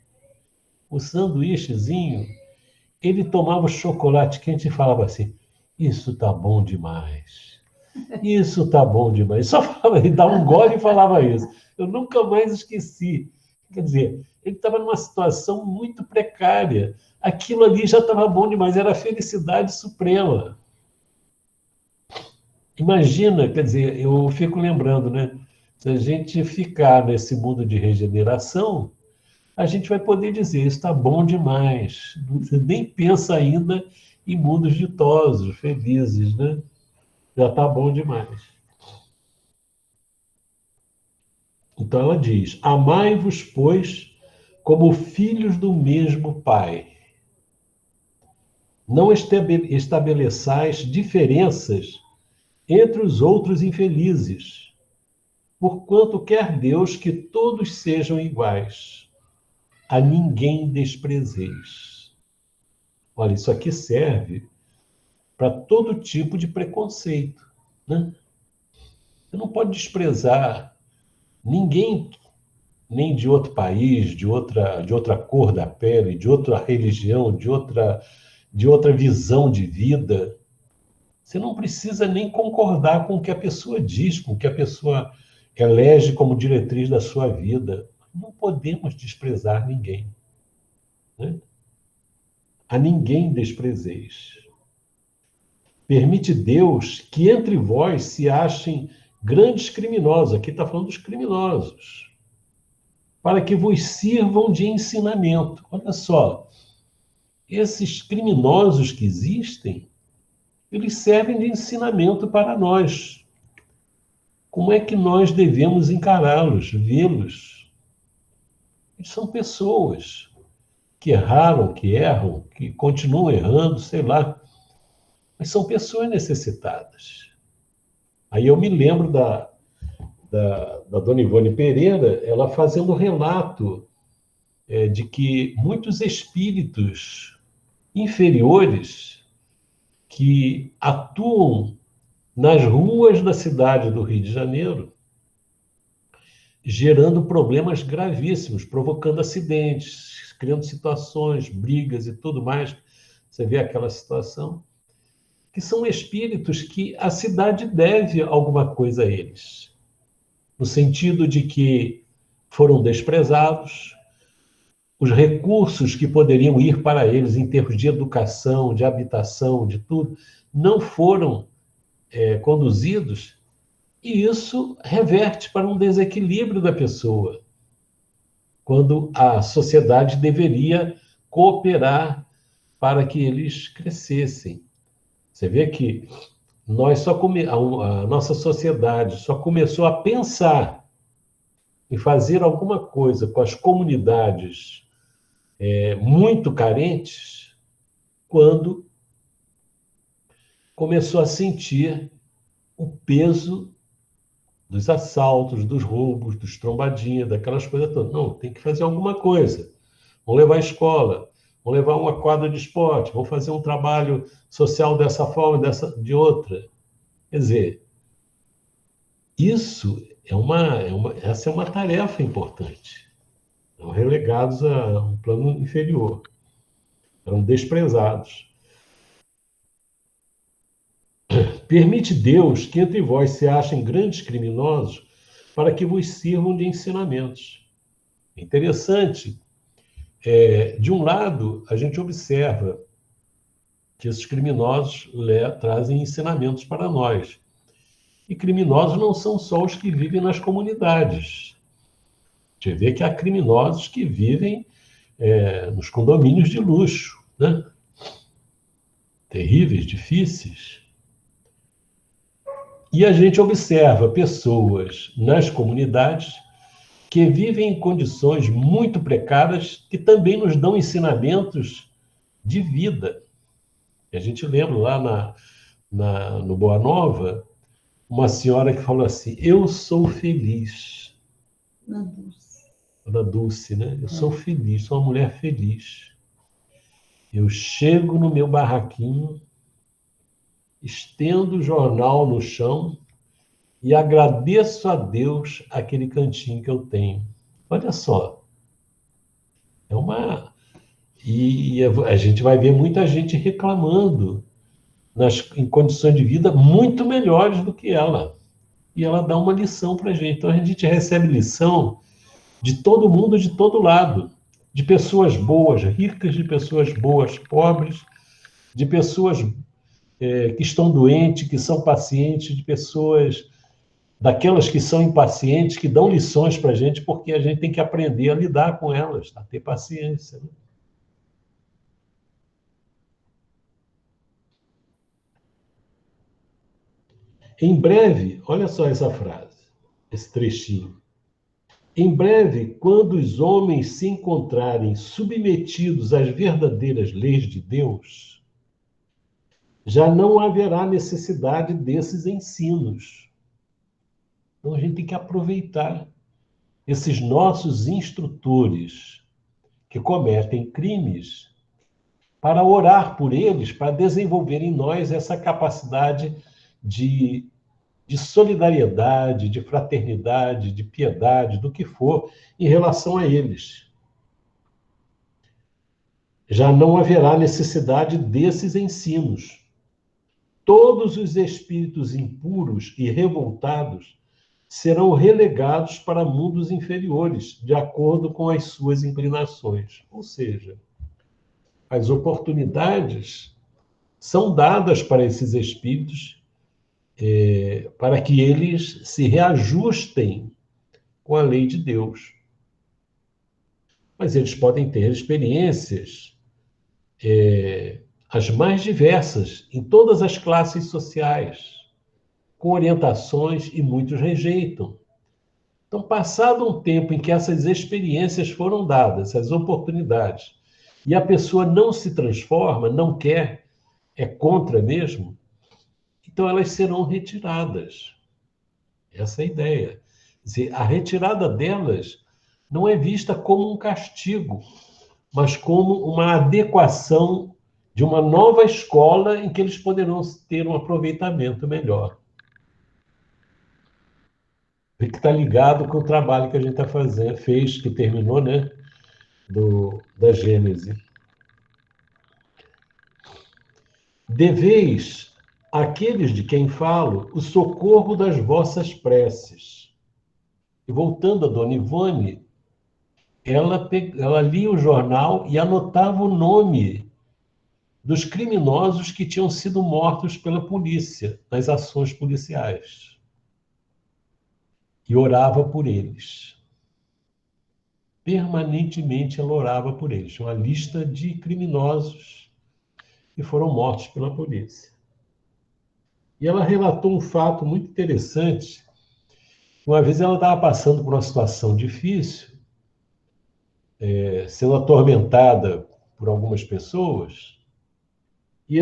S1: o sanduíchezinho, ele tomava o chocolate quente e falava assim, isso tá bom demais. Isso tá bom demais. Só falava, ele dava um gole e falava isso. Eu nunca mais esqueci. Quer dizer, ele estava numa situação muito precária. Aquilo ali já estava bom demais, era a felicidade suprema. Imagina, quer dizer, eu fico lembrando, né? Se a gente ficar nesse mundo de regeneração, a gente vai poder dizer, isso está bom demais. Você nem pensa ainda em mundos ditosos, felizes, né? Já está bom demais. Então ela diz, amai-vos, pois, como filhos do mesmo Pai. Não estabeleçais diferenças entre os outros infelizes, porquanto quer Deus que todos sejam iguais, a ninguém desprezeis. Olha, isso aqui serve para todo tipo de preconceito, né? Você não pode desprezar ninguém, nem de outro país, de outra cor da pele, de outra religião, de outra visão de vida. Você não precisa nem concordar com o que a pessoa diz, com o que a pessoa elege como diretriz da sua vida. Não podemos desprezar ninguém, né? A ninguém desprezeis. Permite Deus que entre vós se achem grandes criminosos, aqui está falando dos criminosos, para que vos sirvam de ensinamento. Olha só, esses criminosos que existem, eles servem de ensinamento para nós. Como é que nós devemos encará-los, vê-los? Eles são pessoas que erraram, que erram, que continuam errando, sei lá, mas são pessoas necessitadas. Aí eu me lembro da dona Ivone Pereira, ela fazendo relato de que muitos espíritos inferiores que atuam nas ruas da cidade do Rio de Janeiro, gerando problemas gravíssimos, provocando acidentes, criando situações, brigas e tudo mais. Você vê aquela situação? Que são espíritos que a cidade deve alguma coisa a eles, no sentido de que foram desprezados, os recursos que poderiam ir para eles em termos de educação, de habitação, de tudo, não foram conduzidos, e isso reverte para um desequilíbrio da pessoa, quando a sociedade deveria cooperar para que eles crescessem. Você vê que a nossa sociedade só começou a pensar em fazer alguma coisa com as comunidades muito carentes quando começou a sentir o peso dos assaltos, dos roubos, dos trombadinhas, daquelas coisas todas. Não, tem que fazer alguma coisa. Vamos levar a escola, vamos levar uma quadra de esporte, vamos fazer um trabalho social dessa forma, de outra. Quer dizer, isso essa é uma tarefa importante. São relegados a um plano inferior. Eram desprezados. Permite Deus que entre vós se achem grandes criminosos para que vos sirvam de ensinamentos. Interessante. De um lado, a gente observa que esses criminosos trazem ensinamentos para nós. E criminosos não são só os que vivem nas comunidades. A gente vê que há criminosos que vivem nos condomínios de luxo, né? Terríveis, difíceis. E a gente observa pessoas nas comunidades que vivem em condições muito precárias, que também nos dão ensinamentos de vida. E a gente lembra lá no Boa Nova, uma senhora que falou assim: eu sou feliz. Da Dulce, né? Eu sou feliz, sou uma mulher feliz. Eu chego no meu barraquinho, estendo o jornal no chão e agradeço a Deus aquele cantinho que eu tenho. Olha só. E a gente vai ver muita gente reclamando em condições de vida muito melhores do que ela. E ela dá uma lição para a gente. Então a gente recebe lição de todo mundo, de todo lado. De pessoas boas, ricas, de pessoas boas, pobres, de pessoas que estão doentes, que são pacientes, de pessoas daquelas que são impacientes, que dão lições para a gente, porque a gente tem que aprender a lidar com elas, a ter paciência, né? Em breve, olha só essa frase, esse trechinho. Em breve, quando os homens se encontrarem submetidos às verdadeiras leis de Deus, já não haverá necessidade desses ensinos. Então, a gente tem que aproveitar esses nossos instrutores que cometem crimes para orar por eles, para desenvolver em nós essa capacidade de solidariedade, de fraternidade, de piedade, do que for, em relação a eles. Já não haverá necessidade desses ensinos. Todos os espíritos impuros e revoltados serão relegados para mundos inferiores, de acordo com as suas inclinações. Ou seja, as oportunidades são dadas para esses espíritos para que eles se reajustem com a lei de Deus. Mas eles podem ter experiências as mais diversas, em todas as classes sociais, com orientações e muitos rejeitam. Então, passado um tempo em que essas experiências foram dadas, essas oportunidades, e a pessoa não se transforma, não quer, é contra mesmo, então elas serão retiradas. Essa é a ideia. Quer dizer, a retirada delas não é vista como um castigo, mas como uma adequação de uma nova escola em que eles poderão ter um aproveitamento melhor. Que está ligado com o trabalho que a gente está fazendo, fez, que terminou, né, da Gênese. Deveis, àqueles de quem falo, o socorro das vossas preces. E voltando a Dona Ivone, ela lia o jornal e anotava o nome dos criminosos que tinham sido mortos pela polícia, nas ações policiais. E orava por eles. Permanentemente ela orava por eles. Uma lista de criminosos que foram mortos pela polícia. E ela relatou um fato muito interessante. Uma vez ela estava passando por uma situação difícil, sendo atormentada por algumas pessoas, e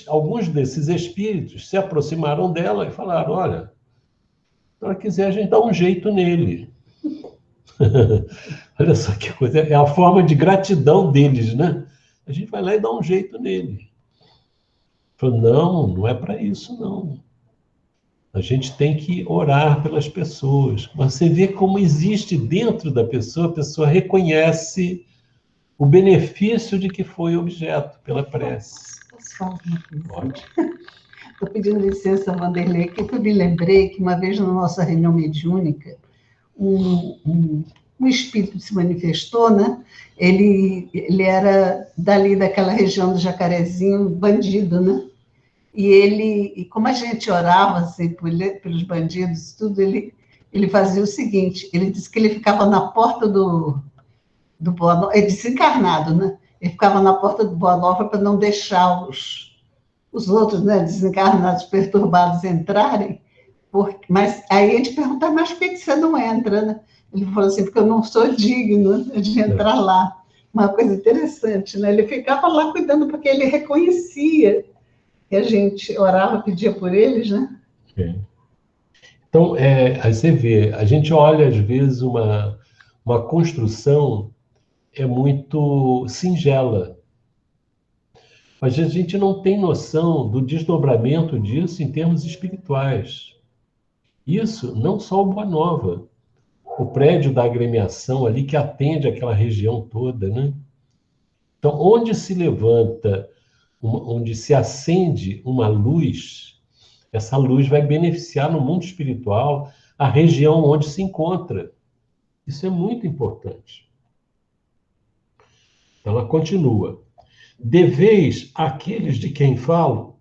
S1: alguns desses espíritos se aproximaram dela e falaram: olha, se ela quiser, a gente dá um jeito nele. Olha só que coisa, é a forma de gratidão deles, né? A gente vai lá e dá um jeito nele. Falou: não, não é para isso, não. A gente tem que orar pelas pessoas. Você vê como existe dentro da pessoa, a pessoa reconhece o benefício de que foi objeto pela prece.
S2: Posso falar uma coisa? Estou pedindo licença, Vanderlei, que eu me lembrei que uma vez na nossa reunião mediúnica, um espírito se manifestou, né? Ele era dali daquela região do Jacarezinho, bandido, né? E como a gente orava assim, pelos bandidos, tudo, ele fazia o seguinte: ele disse que ele ficava na porta do Boa Nova, ele desencarnado, né? Ele ficava na porta do Boa Nova para não deixar os outros, né, desencarnados, perturbados entrarem. Mas aí a gente pergunta: mas por que você não entra, né? Ele falou assim: porque eu não sou digno de entrar lá. Uma coisa interessante, né? Ele ficava lá cuidando, porque ele reconhecia que a gente orava, pedia por eles, né?
S1: Então, aí você vê, a gente olha, às vezes, uma construção muito singela, mas a gente não tem noção do desdobramento disso em termos espirituais. Isso não só o Boa Nova, o prédio da agremiação ali que atende aquela região toda, né? Então, onde se levanta, onde se acende uma luz, essa luz vai beneficiar no mundo espiritual a região onde se encontra. Isso é muito importante. Então, ela continua. Deveis àqueles de quem falo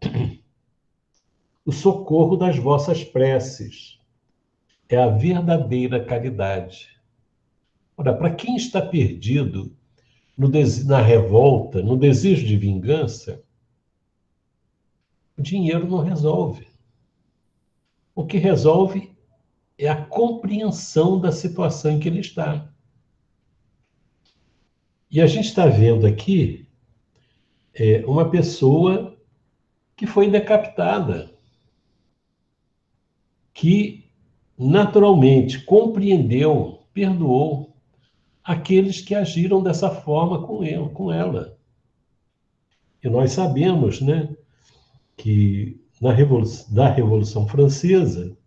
S1: o socorro das vossas preces. É a verdadeira caridade. Ora, para quem está perdido na revolta, no desejo de vingança, o dinheiro não resolve. O que resolve é a compreensão da situação em que ele está. E a gente está vendo aqui uma pessoa que foi decapitada, que naturalmente compreendeu, perdoou aqueles que agiram dessa forma com ela. E nós sabemos, né, que da Revolução Francesa,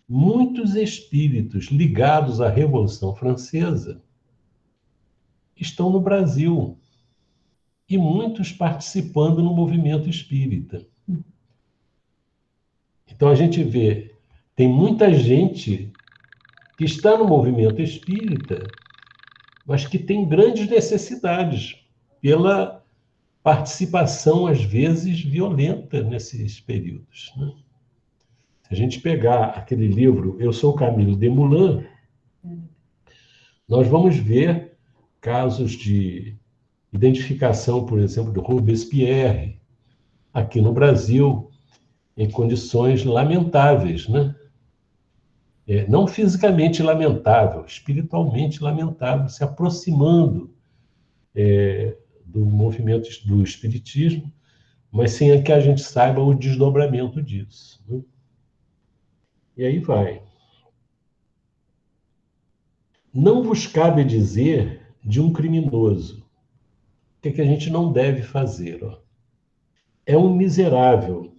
S1: muitos espíritos ligados à Revolução Francesa estão no Brasil e muitos participando no movimento espírita. Então a gente vê, tem muita gente que está no movimento espírita, mas que tem grandes necessidades pela participação, às vezes, violenta nesses períodos, né? Se a gente pegar aquele livro Eu Sou Camilo Desmoulins, nós vamos ver casos de identificação, por exemplo, do Robespierre, aqui no Brasil, em condições lamentáveis, né? Não fisicamente lamentável, espiritualmente lamentável, se aproximando do movimento do espiritismo, mas sem que a gente saiba o desdobramento disso, né? E aí vai. Não vos cabe dizer de um criminoso o que a gente não deve fazer. Ó. É um miserável.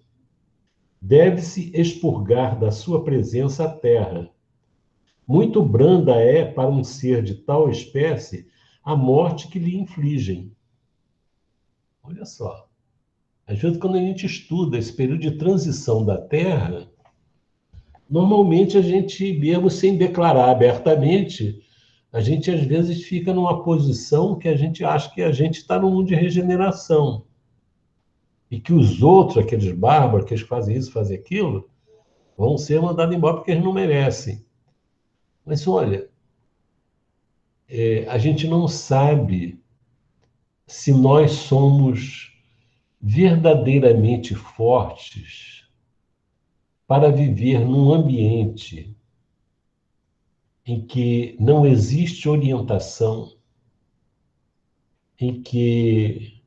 S1: Deve-se expurgar da sua presença a terra. Muito branda é, para um ser de tal espécie, a morte que lhe infligem. Olha só. Às vezes, quando a gente estuda esse período de transição da Terra, normalmente a gente, mesmo sem declarar abertamente, a gente às vezes fica numa posição que a gente acha que a gente está num mundo de regeneração. E que os outros, aqueles bárbaros, que eles fazem isso, fazem aquilo, vão ser mandados embora porque eles não merecem. Mas olha, a gente não sabe se nós somos verdadeiramente fortes para viver num ambiente em que não existe orientação, em que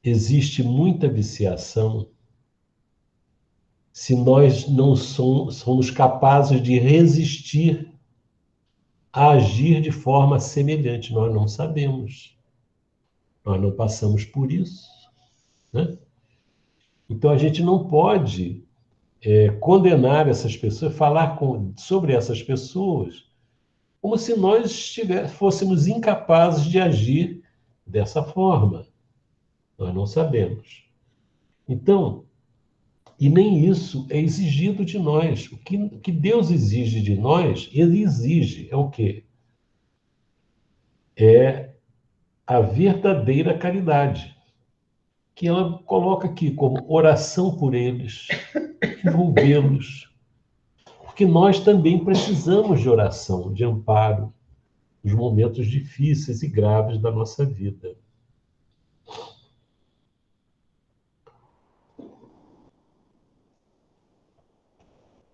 S1: existe muita viciação, se nós não somos capazes de resistir a agir de forma semelhante. Nós não sabemos. Nós não passamos por isso, né? Então, a gente não pode condenar essas pessoas, falar sobre essas pessoas como se nós fôssemos incapazes de agir dessa forma. Nós não sabemos. Então, e nem isso é exigido de nós. O que Deus exige de nós, ele exige. É o quê? É a verdadeira caridade, que ela coloca aqui como oração por eles, envolvê-los, porque nós também precisamos de oração, de amparo, nos momentos difíceis e graves da nossa vida.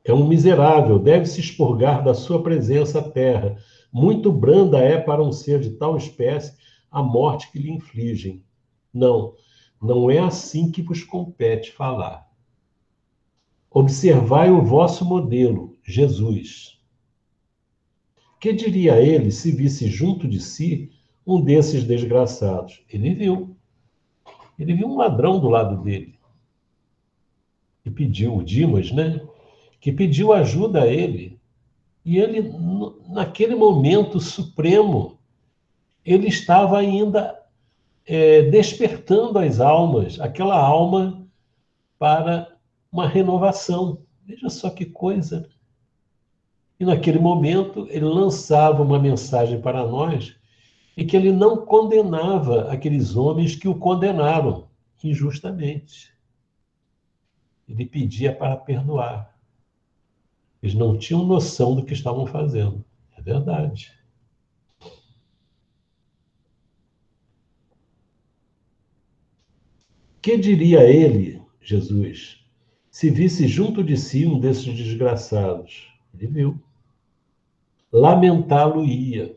S1: É um miserável, deve se expurgar da sua presença à terra. Muito branda é para um ser de tal espécie a morte que lhe infligem. Não, não é assim que vos compete falar. Observai o vosso modelo, Jesus. Que diria ele se visse junto de si um desses desgraçados? Ele viu. Ele viu um ladrão do lado dele. E pediu, o Dimas, né? Que pediu ajuda a ele. E ele, naquele momento supremo, ele estava ainda despertando as almas, aquela alma para uma renovação. Veja só que coisa. E naquele momento ele lançava uma mensagem para nós e que ele não condenava aqueles homens que o condenaram injustamente. Ele pedia para perdoar. Eles não tinham noção do que estavam fazendo. É verdade. Que diria ele, Jesus, se visse junto de si um desses desgraçados? Ele viu. Lamentá-lo-ia.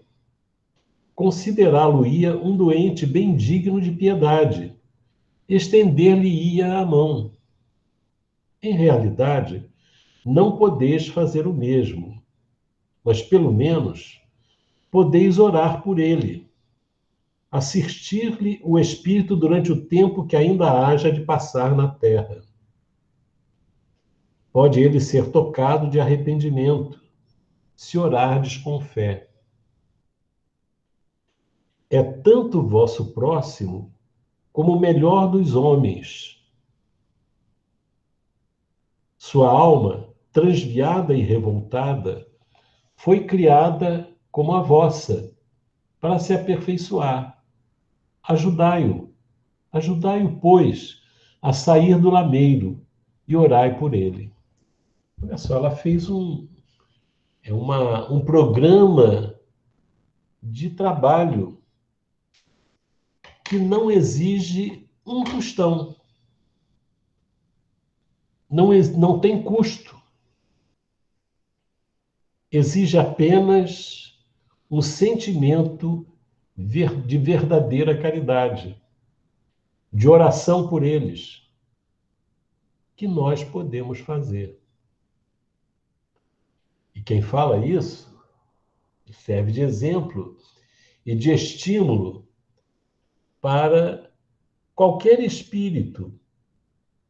S1: Considerá-lo-ia um doente bem digno de piedade, estender-lhe-ia a mão. Em realidade, não podeis fazer o mesmo, mas pelo menos podeis orar por ele, assistir-lhe o Espírito durante o tempo que ainda haja de passar na terra. Pode ele ser tocado de arrependimento, se orardes com fé. É tanto o vosso próximo como o melhor dos homens. Sua alma, transviada e revoltada, foi criada como a vossa, para se aperfeiçoar. Ajudai-o, pois, a sair do lameiro e orai por ele. Olha só, ela fez um programa de trabalho que não exige um tostão, não tem custo, exige apenas um sentimento de verdadeira caridade, de oração por eles, que nós podemos fazer. E quem fala isso serve de exemplo e de estímulo para qualquer espírito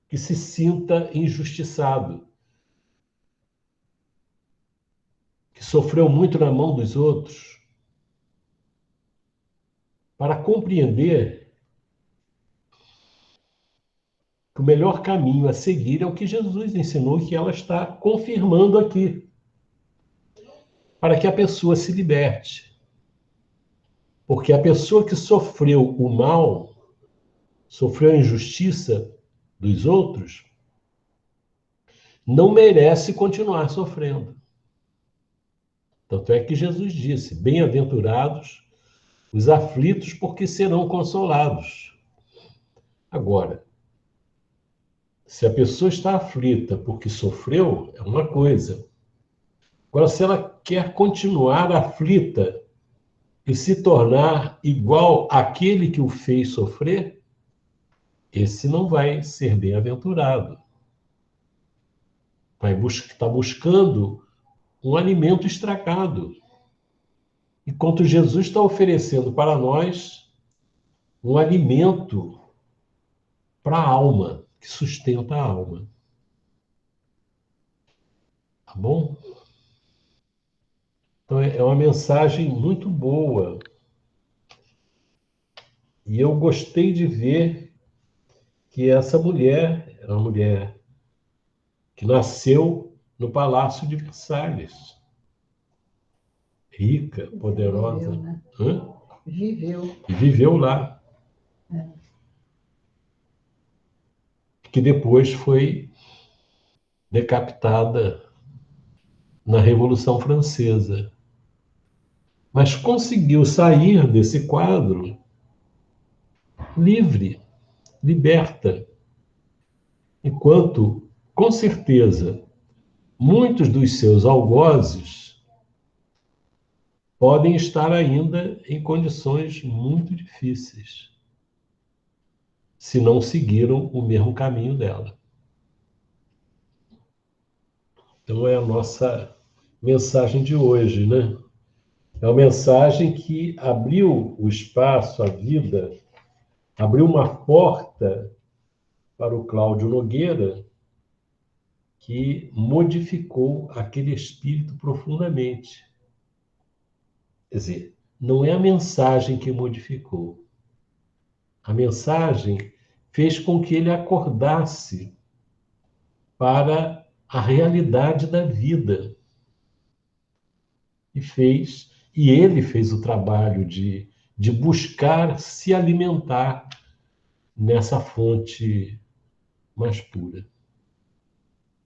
S1: que se sinta injustiçado, que sofreu muito na mão dos outros, para compreender que o melhor caminho a seguir é o que Jesus ensinou, que ela está confirmando aqui, para que a pessoa se liberte. Porque a pessoa que sofreu o mal, sofreu a injustiça dos outros, não merece continuar sofrendo. Tanto é que Jesus disse: bem-aventurados os aflitos, porque serão consolados. Agora, se a pessoa está aflita porque sofreu, é uma coisa. Agora, se ela quer continuar aflita e se tornar igual àquele que o fez sofrer, esse não vai ser bem-aventurado. Vai estar buscando um alimento estragado. Enquanto Jesus está oferecendo para nós um alimento para a alma, que sustenta a alma. Tá bom? Então, é uma mensagem muito boa. E eu gostei de ver que essa mulher era uma mulher que nasceu no Palácio de Versalhes. Rica, poderosa.
S2: Viveu, né?
S1: Hã?
S2: Viveu.
S1: E viveu lá.
S2: É.
S1: Que depois foi decapitada na Revolução Francesa. Mas conseguiu sair desse quadro livre, liberta. Enquanto, com certeza, muitos dos seus algozes podem estar ainda em condições muito difíceis, se não seguiram o mesmo caminho dela. Então, é a nossa mensagem de hoje, né? É uma mensagem que abriu o espaço, a vida, abriu uma porta para o Cláudio Nogueira, que modificou aquele espírito profundamente. Quer dizer, não é a mensagem que modificou. A mensagem fez com que ele acordasse para a realidade da vida. E ele fez o trabalho de buscar se alimentar nessa fonte mais pura.